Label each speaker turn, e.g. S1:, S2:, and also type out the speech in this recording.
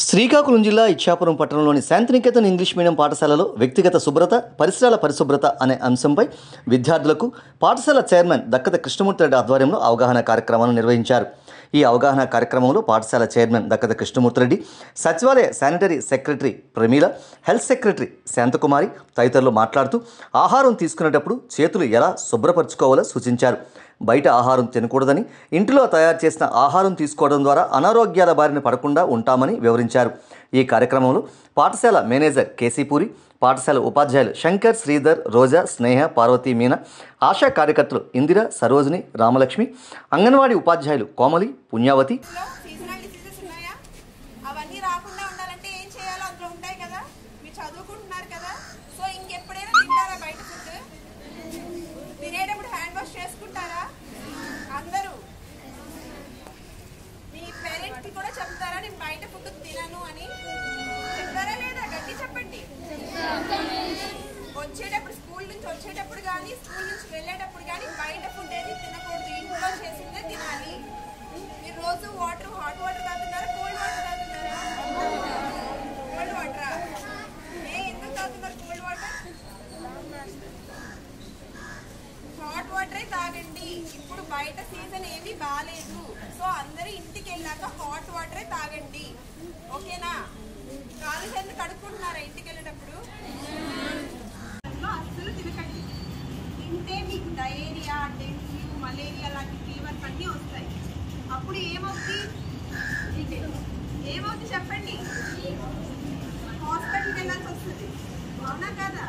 S1: శ్రీకాకుళం జిల్లా ఇచ్చాపురం పట్టణంలోని Shantiniketan English medium పాఠశాలలో వ్యక్తిగత శుభ్రత, పరిసరాల పరిశుభ్రత అనే అంశంపై విద్యార్థులకు పాఠశాల చైర్మన్ దక్కత కృష్ణమూర్తి రెడ్డి ఆధ్వర్యంలో అవగాహన కార్యక్రమాలను నిర్వహించారు. ఈ అవగాహన కార్యక్రమంలో పాఠశాల చైర్మన్ దక్కత కృష్ణమూర్తి రెడ్డి, సచివాలయ sanitary secretary Pramila, health secretary Shanthakumari తదితరులు మాట్లాడుతూ ఆహారం తీసుకునేటప్పుడు చేతులు ఎలా శుభ్రపరచుకోవాలో సూచించారు. బయట ఆహారం తినకూడదని, ఇంటిలో తయారు చేసిన ఆహారం తీసుకోవడం ద్వారా అనారోగ్యాల బారిన పడకుండా ఉంటామని వివరించారు. ఈ కార్యక్రమంలో పాఠశాల మేనేజర్ కేసీపూరి, పాఠశాల ఉపాధ్యాయులు శంకర్, శ్రీధర్, రోజా, స్నేహ, పార్వతీ, మీనా, ఆశా కార్యకర్తలు ఇందిర, సరోజిని, రామలక్ష్మి, అంగన్వాడీ ఉపాధ్యాయులు కోమలి, పుణ్యావతి.
S2: అందరూ మీ పేరెంట్స్ కి కూడా చెప్తారా నేను బయట ఫుడ్ తినను అని? చెప్తారా లేదా? గట్టి చెప్పండి. వచ్చేటప్పుడు స్కూల్ నుంచి వచ్చేటప్పుడు కానీ, స్కూల్ నుంచి వెళ్ళేటప్పుడు కానీ బయట ఫుడ్ ఏది తినకూడదు, ఇంట్లో చేసిందే తినాలి. మీరు రోజు వాటర్, హాట్ వాటర్ తాగుతున్నారా, కోల్డ్ వాటర్ తాగుతున్నారా? కోల్డ్ వాటరా? ఎందుకు తాగుతున్నారు కోల్డ్ వాటర్? హాట్ వాటరే తాగండి. ఇప్పుడు బయట సీజన్ ఏమీ బాగాలేదు, సో అందరూ ఇంటికి వెళ్ళాక హాట్ వాటరే తాగండి. ఓకేనా? కాలు చేతులు కడుక్కుంటున్నారా ఇంటికి వెళ్ళేటప్పుడు? అస్సలు తినకండి. తింటే మీకు డయేరియా, డెంగ్యూ, మలేరియా లాంటి ఫీవర్స్ అన్నీ వస్తాయి. అప్పుడు ఏమవుతుంది చెప్పండి? హాస్పిటల్కి వెళ్ళాల్సి వస్తుంది. అవునా కదా?